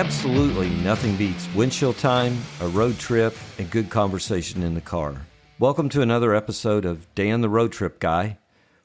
Absolutely nothing beats windshield time, a road trip, and good conversation in the car. Welcome to another episode of Dan the Road Trip Guy,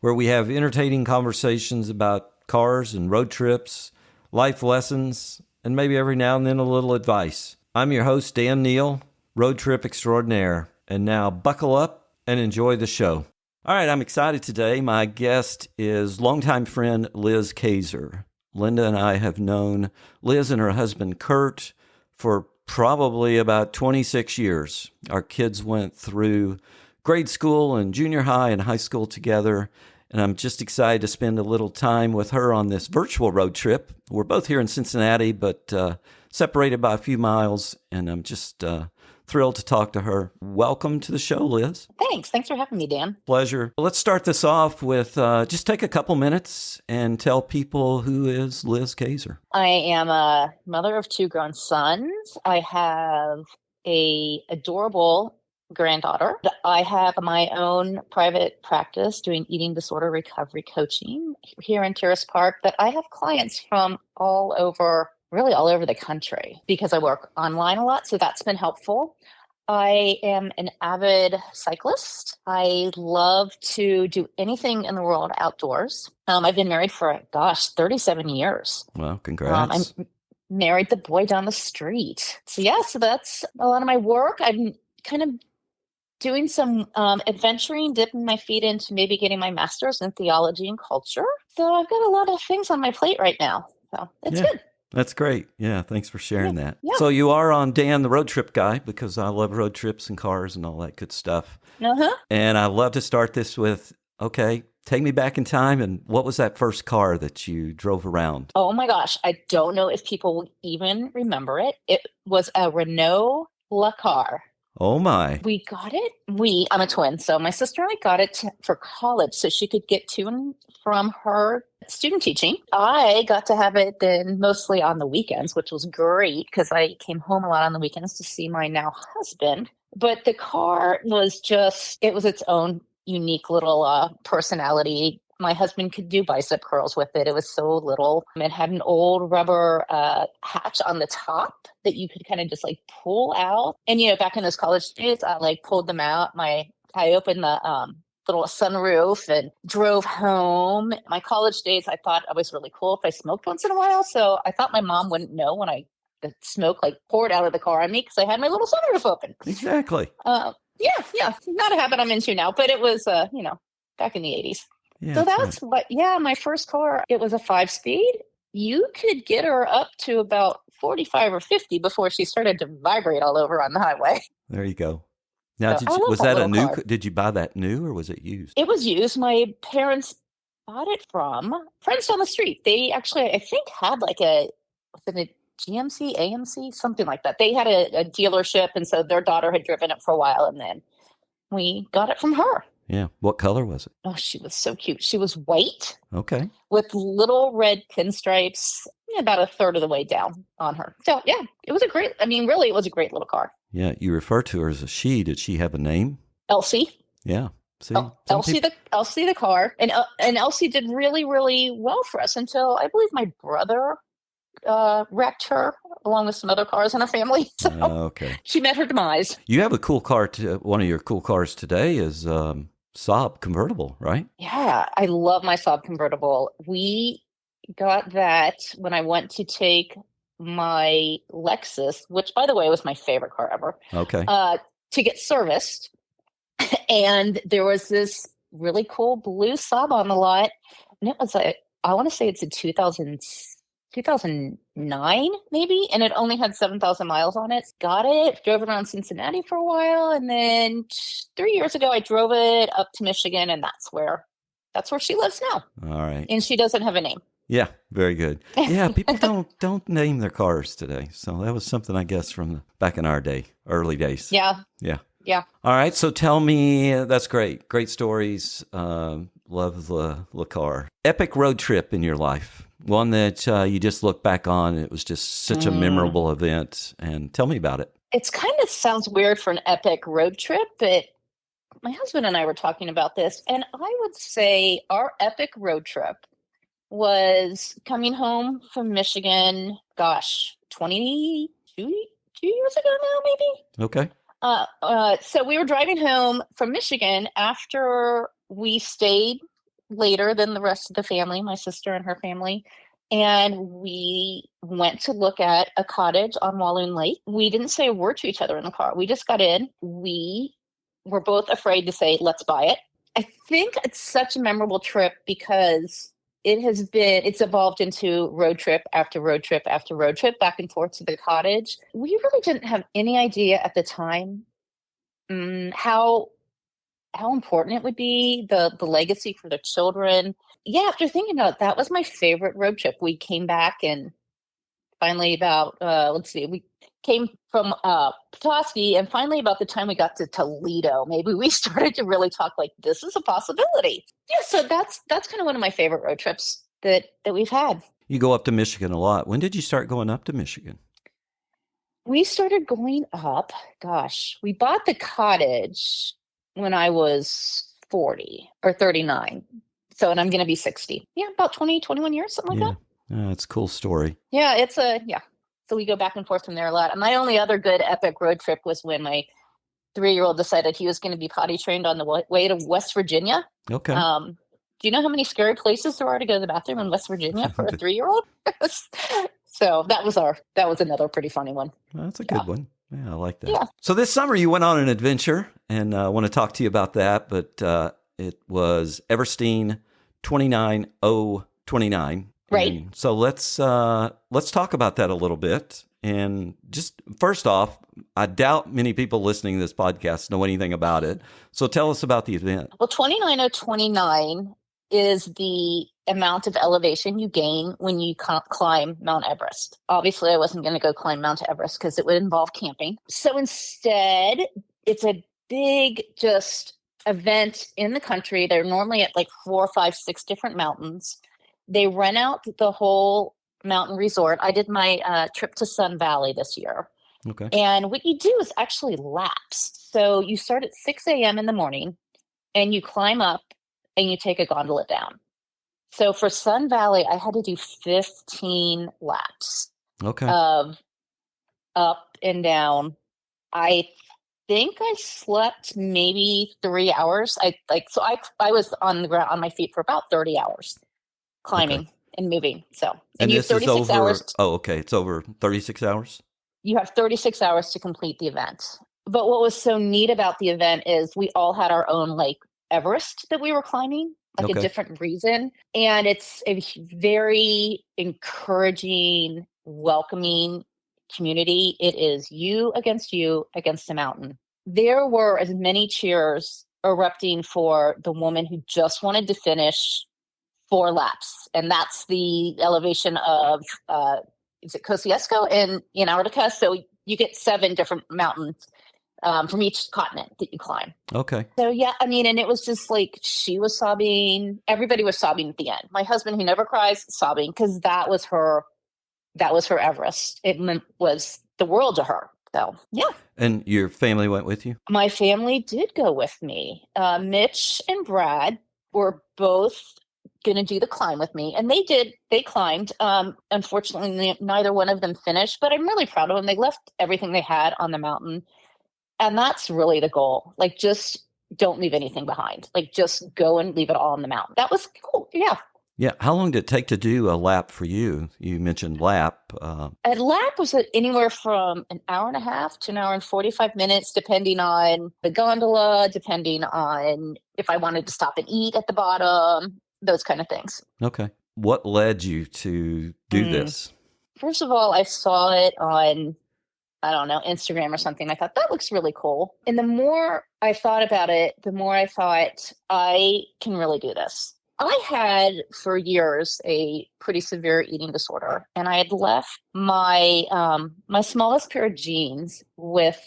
where we have entertaining conversations about cars and road trips, life lessons, and maybe every now and then a little advice. I'm your host, Dan Neal, road trip extraordinaire, and now buckle up and enjoy the show. All right, I'm excited today. My guest is longtime friend Liz Kaser. Linda and I have known Liz and her husband Kurt for probably about 26 years. Our kids went through grade school and junior high and high school together, and I'm just excited to spend a little time with her on this virtual road trip. We're both here in Cincinnati, but separated by a few miles, and I'm just thrilled to talk to her. Welcome to the show, Liz. Thanks. Thanks for having me, Dan. Pleasure. Let's start this off with just take a couple minutes and tell people who is Liz Kaser. I am a mother of two grown sons. I have a adorable granddaughter. I have my own private practice doing eating disorder recovery coaching here in Terrace Park, but I have clients from all over the country because I work online a lot. So that's been helpful. I am an avid cyclist. I love to do anything in the world outdoors. I've been married for, 37 years. Well, congrats. I'm married the boy down the street. So that's a lot of my work. I'm kind of doing some adventuring, dipping my feet into maybe getting my master's in theology and culture. So I've got a lot of things on my plate right now. So it's good. That's great. Yeah, thanks for sharing that. Yeah. So you are on Dan the Road Trip Guy because I love road trips and cars and all that good stuff. Uh-huh. And I love to start this with, okay, take me back in time. And what was that first car that you drove around? Oh my gosh. I don't know if people will even remember it. It was a Renault Le Car. Oh my. We got it. I'm a twin. So my sister and I got it for college so she could get to and from her student teaching. I got to have it then mostly on the weekends, which was great because I came home a lot on the weekends to see my now husband. But the car was it was its own unique little personality. My husband could do bicep curls with it. It was so little. It had an old rubber hatch on the top that you could kind of just like pull out. And, back in those college days, I like pulled them out. I opened the little sunroof and drove home. My college days, I thought I was really cool if I smoked once in a while. So I thought my mom wouldn't know when the smoke like poured out of the car on me because I had my little sunroof open. Exactly. Yeah. Not a habit I'm into now, but it was, back in the 80s. Yeah, so that's my first car, it was a 5-speed. You could get her up to about 45 or 50 before she started to vibrate all over on the highway. There you go. Now, So was that a new, car. did you buy that new or was it used? It was used. My parents bought it from friends down the street. They actually, I think, had like was it a GMC, AMC, something like that. They had a dealership, and so their daughter had driven it for a while, and then we got it from her. Yeah. What color was it? Oh, she was so cute. She was white. Okay. With little red pinstripes, about a third of the way down on her. So, yeah, it was it was a great little car. Yeah. You refer to her as a she. Did she have a name? Elsie. Yeah. See, Elsie the car. And Elsie did really, really well for us until I believe my brother wrecked her along with some other cars in our family. So okay. She met her demise. You have a cool car. One of your cool cars today is Saab convertible, right? Yeah, I love my Saab convertible. We got that when I went to take my Lexus, which, by the way, was my favorite car ever. Okay. To get serviced. And there was this really cool blue Saab on the lot. And it was I want to say it's a 2009 maybe, and it only had 7,000 miles on it. Got it, drove it around Cincinnati for a while, and then 3 years ago I drove it up to Michigan, and that's where she lives now. All right. And she doesn't have a name. Yeah, very good. Yeah, people don't name their cars today. So that was something, I guess, from back in our early days. Yeah. All right, so tell me, that's great. Great stories. Love the Le Car. Epic road trip in your life. One that you just look back on. It was just such a memorable event. And tell me about it. It's kind of sounds weird for an epic road trip, but my husband and I were talking about this. And I would say our epic road trip was coming home from Michigan, gosh, 2 years ago now, maybe? Okay. So we were driving home from Michigan after we stayed later than the rest of the family, my sister and her family. And we went to look at a cottage on Walloon Lake. We didn't say a word to each other in the car. We just got in. We were both afraid to say, let's buy it. I think it's such a memorable trip because it's evolved into road trip after road trip after road trip back and forth to the cottage. We really didn't have any idea at the time how important it would be, the legacy for the children. Yeah, after thinking about it, that was my favorite road trip. We came back and finally about we came from Petoskey, and finally about the time we got to Toledo, maybe we started to really talk like this is a possibility. Yeah, so that's kind of one of my favorite road trips that we've had. You go up to Michigan a lot. When did you start going up to Michigan? We started going up, gosh, we bought the cottage when I was 40 or 39. So, and I'm going to be 60. Yeah, about 20, 21 years, something like that. It's a cool story. Yeah, So we go back and forth from there a lot. And my only other good epic road trip was when my 3-year-old decided he was going to be potty trained on the way to West Virginia. Okay. Do you know how many scary places there are to go to the bathroom in West Virginia for a 3-year-old? So that was another pretty funny one. Well, that's a good one. Yeah, I like that. Yeah. So this summer you went on an adventure, and I want to talk to you about that, but it was Everesting 29029. Right. And so let's talk about that a little bit. And just first off, I doubt many people listening to this podcast know anything about it. So tell us about the event. Well, 29029 is the amount of elevation you gain when you climb Mount Everest. Obviously, I wasn't going to go climb Mount Everest because it would involve camping. So instead, it's a big just event in the country. They're normally at like 4, 5, 6 different mountains. They rent out the whole mountain resort. I did my trip to Sun Valley this year. Okay. And what you do is actually laps. So you start at 6 a.m. in the morning and you climb up and you take a gondola down. So for Sun Valley, I had to do 15 laps of up and down. I think I slept maybe 3 hours. I was on the ground on my feet for about 30 hours climbing and moving. So and you this have 36 is over. hours. It's over 36 hours. You have 36 hours to complete the event. But what was so neat about the event is we all had our own like Everest that we were climbing, like a different reason. And it's a very encouraging, welcoming community. It is you against the mountain. There were as many cheers erupting for the woman who just wanted to finish 4 laps. And that's the elevation of, is it Kosciuszko in Antarctica? So you get 7 different mountains from each continent that you climb. Okay. So yeah, I mean, and it was just like she was sobbing. Everybody was sobbing at the end. My husband, who never cries, sobbing because that was her Everest. It was the world to her. So yeah. And your family went with you? My family did go with me. Mitch and Brad were both going to do the climb with me, and they climbed. Unfortunately, neither one of them finished, but I'm really proud of them. They left everything they had on the mountain, and that's really the goal. Like, just don't leave anything behind. Like, just go and leave it all on the mountain. That was cool. Yeah. How long did it take to do a lap for you? You mentioned lap. A lap was anywhere from an hour and a half to an hour and 45 minutes, depending on the gondola, depending on if I wanted to stop and eat at the bottom, those kind of things. Okay. What led you to do this? First of all, I saw it on, I don't know, Instagram or something. I thought, that looks really cool. And the more I thought about it, the more I thought, I can really do this. I had for years a pretty severe eating disorder, and I had left my my smallest pair of jeans with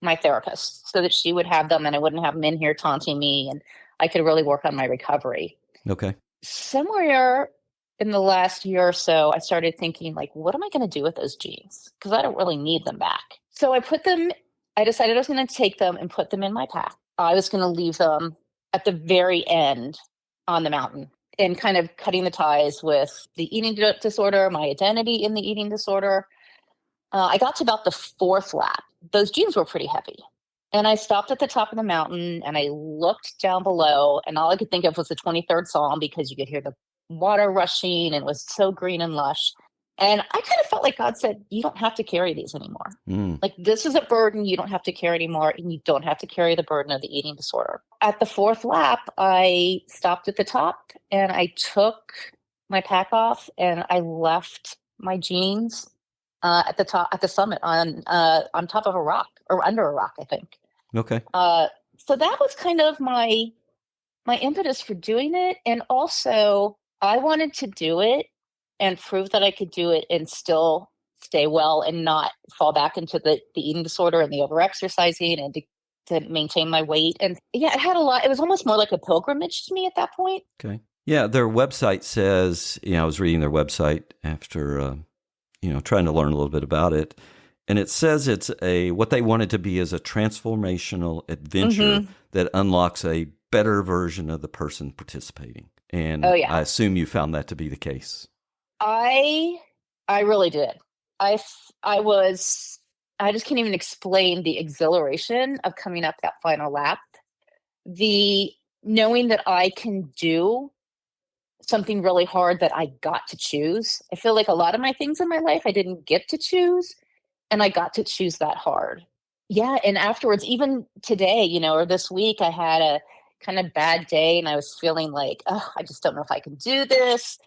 my therapist so that she would have them and I wouldn't have them in here taunting me, and I could really work on my recovery. Okay. Somewhere in the last year or so, I started thinking, like, what am I going to do with those jeans? Because I don't really need them back. So I decided I was going to take them and put them in my pack. I was going to leave them at the very end on the mountain. and kind of cutting the ties with the eating disorder, my identity in the eating disorder. I got to about the fourth lap. Those jeans were pretty heavy. And I stopped at the top of the mountain and I looked down below, and all I could think of was the 23rd Psalm, because you could hear the water rushing and it was so green and lush. And I kind of felt like God said, you don't have to carry these anymore. Like, this is a burden you don't have to carry anymore, and you don't have to carry the burden of the eating disorder. At the fourth lap, I stopped at the top and I took my pack off and I left my jeans at the summit on top of a rock, or under a rock, I think. Okay. So that was kind of my impetus for doing it. And also, I wanted to do it and prove that I could do it and still stay well and not fall back into the eating disorder and the overexercising, and to maintain my weight. And yeah, it had a lot. It was almost more like a pilgrimage to me at that point. Okay. Yeah, their website says, I was reading their website after, trying to learn a little bit about it. And it says it's what they wanted to be is a transformational adventure that unlocks a better version of the person participating. And I assume you found that to be the case. I really did. I just can't even explain the exhilaration of coming up that final lap. The knowing that I can do something really hard that I got to choose. I feel like a lot of my things in my life I didn't get to choose, and I got to choose that hard. Yeah, and afterwards, even today, or this week, I had a kind of bad day and I was feeling like, oh, I just don't know if I can do this.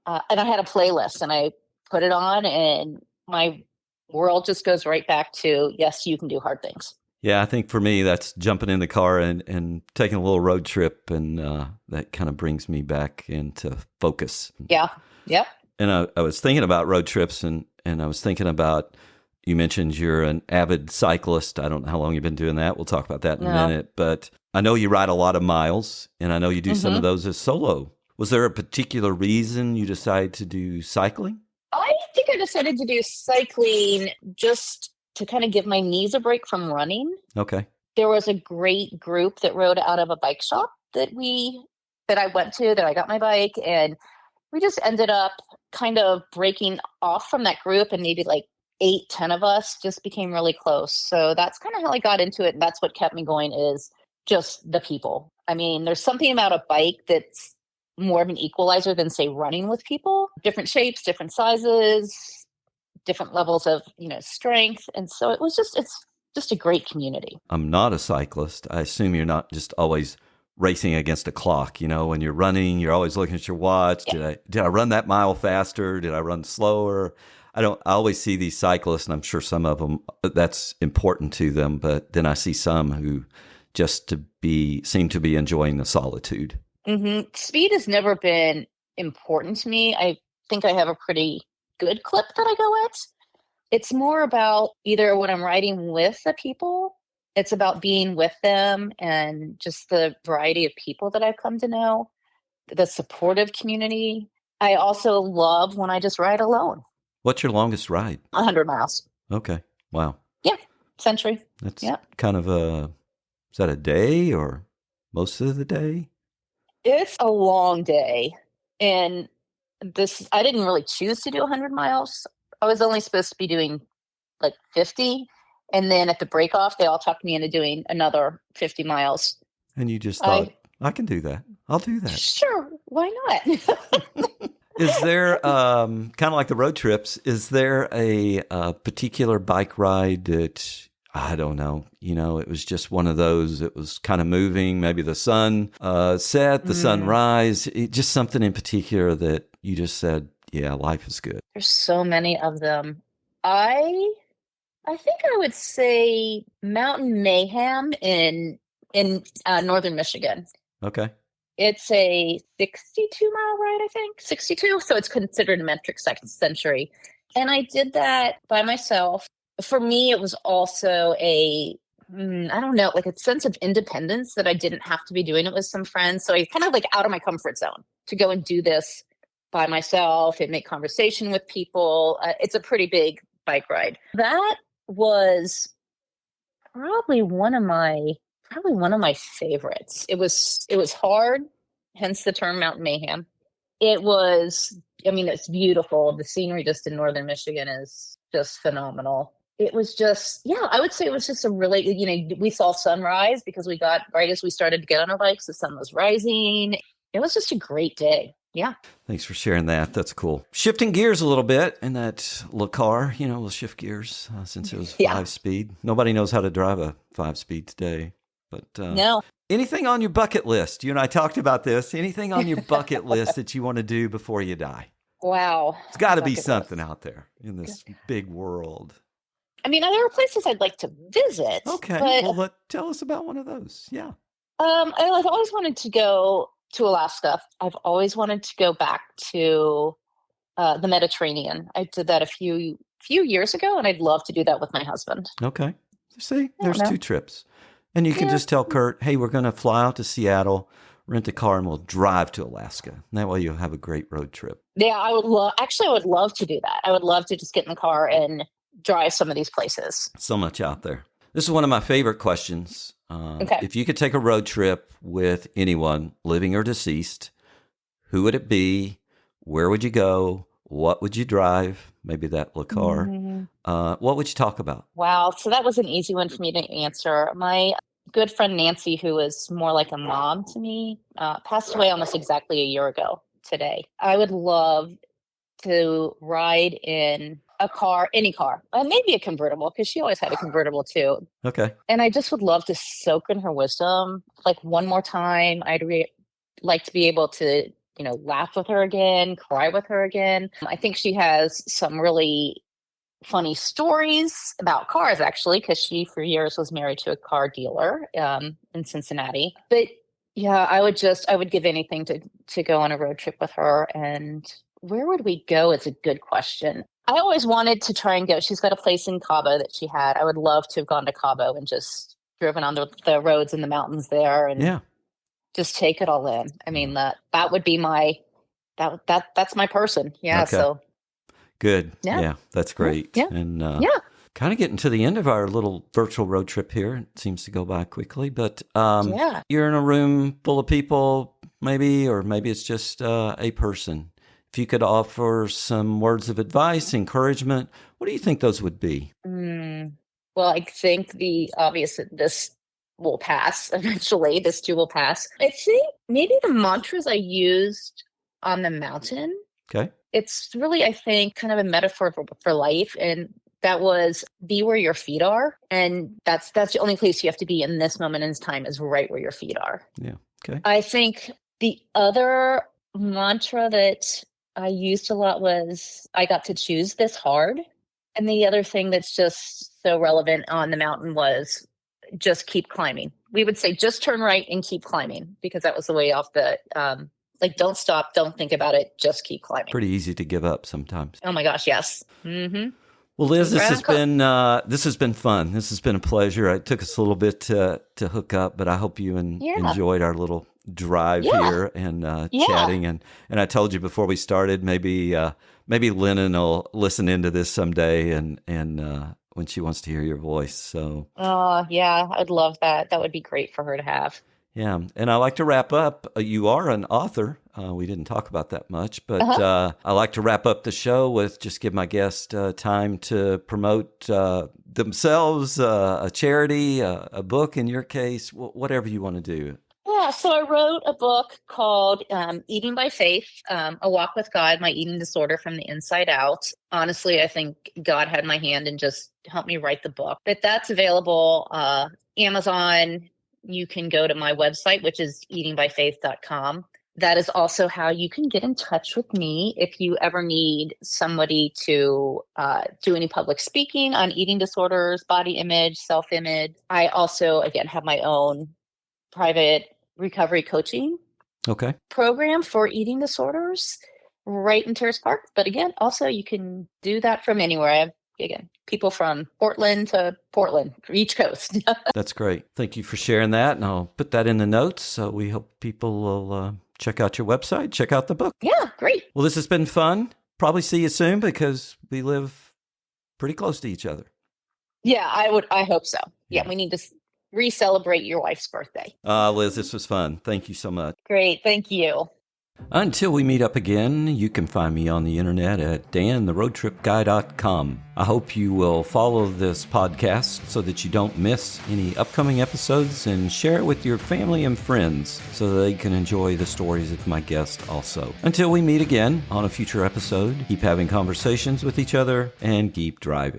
And I had a playlist and I put it on, and my world just goes right back to, yes, you can do hard things. Yeah, I think for me, that's jumping in the car and taking a little road trip, and that kind of brings me back into focus. Yeah, yep. And I was thinking about road trips, and I was thinking about, you mentioned you're an avid cyclist. I don't know how long you've been doing that. We'll talk about that in a minute. But I know you ride a lot of miles, and I know you do some of those as solo. Was there a particular reason you decided to do cycling? I think I decided to do cycling just to kind of give my knees a break from running. Okay. There was a great group that rode out of a bike shop that I went to, that I got my bike, and we just ended up kind of breaking off from that group, and maybe like 8-10 of us just became really close. So that's kind of how I got into it. And that's what kept me going, is just the people. I mean, there's something about a bike that's more of an equalizer than, say, running with people. Different shapes, different sizes, different levels of, strength. And so it's just a great community. I'm not a cyclist. I assume you're not just always racing against a clock. When you're running, you're always looking at your watch. Yeah. Did I run that mile faster? Did I run slower? I always see these cyclists, and I'm sure some of them, that's important to them. But then I see some who just seem to be enjoying the solitude. Mm-hmm. Speed has never been important to me. I think I have a pretty good clip that I go at. It's more about either when I'm riding with the people, it's about being with them and just the variety of people that I've come to know, the supportive community. I also love when I just ride alone. What's your longest ride? 100 miles. Okay. Wow. Yeah. Century. That's kind of is that a day or most of the day? It's a long day. And I didn't really choose to do 100 miles. I was only supposed to be doing like 50. And then at the break off, they all talked me into doing another 50 miles. And you just thought, I can do that. I'll do that. Sure. Why not? Is there, kind of like the road trips, is there a particular bike ride that, I don't know, it was just one of those, it was kind of moving, maybe the sun set, the sunrise, just something in particular that you just said, yeah, life is good? There's so many of them. I think I would say Mountain Mayhem in northern Michigan. Okay. It's a 62-mile ride, I think, 62. So it's considered a metric century. And I did that by myself. For me, it was also I don't know, like a sense of independence that I didn't have to be doing it with some friends. So I kind of like out of my comfort zone to go and do this by myself and make conversation with people. It's a pretty big bike ride. That was probably one of my favorites. It was hard, hence the term Mountain Mayhem. It was, I mean, it's beautiful. The scenery just in northern Michigan is just phenomenal. It was just, yeah, I would say it was just a really, we saw sunrise because we got right as we started to get on our bikes, the sun was rising. It was just a great day. Yeah. Thanks for sharing that. That's cool. Shifting gears a little bit in that Le Car, we'll shift gears since it was 5-speed. Nobody knows how to drive a 5-speed today. But no. Anything on your bucket list? You and I talked about this. Anything on your bucket list that you want to do before you die? Wow. It's got to be something out there in this big world. I mean, there are places I'd like to visit. Okay. Well, tell us about one of those. Yeah. I've always wanted to go to Alaska. I've always wanted to go back to the Mediterranean. I did that a few years ago, and I'd love to do that with my husband. Okay. See, there's 2 trips. And you can just tell Kurt, hey, we're going to fly out to Seattle, rent a car, and we'll drive to Alaska. And that way you'll have a great road trip. Yeah, I would love to do that. I would love to just get in the car and drive some of these places. So much out there. This is one of my favorite questions. Okay. If you could take a road trip with anyone, living or deceased, who would it be? Where would you go? What would you drive? Maybe that Le Car. Mm-hmm. What would you talk about? Wow. So that was an easy one for me to answer. My good friend Nancy, who was more like a mom to me, passed away almost exactly a year ago today. I would love to ride in a car, any car, maybe a convertible, because she always had a convertible too. Okay. And I just would love to soak in her wisdom like one more time. I'd like to be able to laugh with her again, cry with her again. I think she has some really funny stories about cars, actually, because she for years was married to a car dealer in Cincinnati. But yeah, I would give anything to go on a road trip with her. And where would we go is a good question. I always wanted to try and go. She's got a place in Cabo that she had. I would love to have gone to Cabo and just driven on the roads in the mountains there and just take it all in. I mean, that would be that's my person. Yeah. Okay. So good. Yeah. That's great. Yeah. And kind of getting to the end of our little virtual road trip here. It seems to go by quickly, but you're in a room full of people, maybe, or maybe it's just a person. If you could offer some words of advice, encouragement, what do you think those would be? Well, I think the obvious, this will pass eventually. This too will pass. I think maybe the mantras I used on the mountain. Okay. It's really, I think, kind of a metaphor for life. And that was be where your feet are. And that's the only place you have to be in this moment in time is right where your feet are. Yeah. Okay. I think the other mantra that I used a lot was I got to choose this hard. And the other thing that's just so relevant on the mountain was just keep climbing. We would say just turn right and keep climbing because that was the way off the, don't stop, don't think about it, just keep climbing. Pretty easy to give up sometimes. Oh my gosh, yes. Mm-hmm. Well, Liz, this has been fun. This has been a pleasure. It took us a little bit to hook up, but I hope you enjoyed our little drive here and chatting. And I told you before we started, maybe Lennon will listen into this someday and when she wants to hear your voice. So I'd love that. That would be great for her to have. Yeah. And I like to wrap up. You are an author. We didn't talk about that much, but I like to wrap up the show with just give my guest time to promote themselves, a charity, a book in your case, whatever you want to do. Yeah, so I wrote a book called Eating by Faith, A Walk with God, My Eating Disorder from the Inside Out. Honestly, I think God had my hand and just helped me write the book. But that's available Amazon. You can go to my website, which is eatingbyfaith.com. That is also how you can get in touch with me if you ever need somebody to do any public speaking on eating disorders, body image, self-image. I also, again, have my own private recovery coaching program for eating disorders right in Terrace Park. But again, also you can do that from anywhere. I have, again, people from Portland to Portland, East Coast. That's great. Thank you for sharing that. And I'll put that in the notes. So we hope people will check out your website, check out the book. Yeah, great. Well, this has been fun. Probably see you soon because we live pretty close to each other. Yeah, I hope so. Yeah, we need to re-celebrate your wife's birthday. Liz, this was fun. Thank you so much. Great. Thank you. Until we meet up again, you can find me on the internet at dantheroadtripguy.com. I hope you will follow this podcast so that you don't miss any upcoming episodes, and share it with your family and friends so that they can enjoy the stories of my guests also. Until we meet again on a future episode, keep having conversations with each other and keep driving.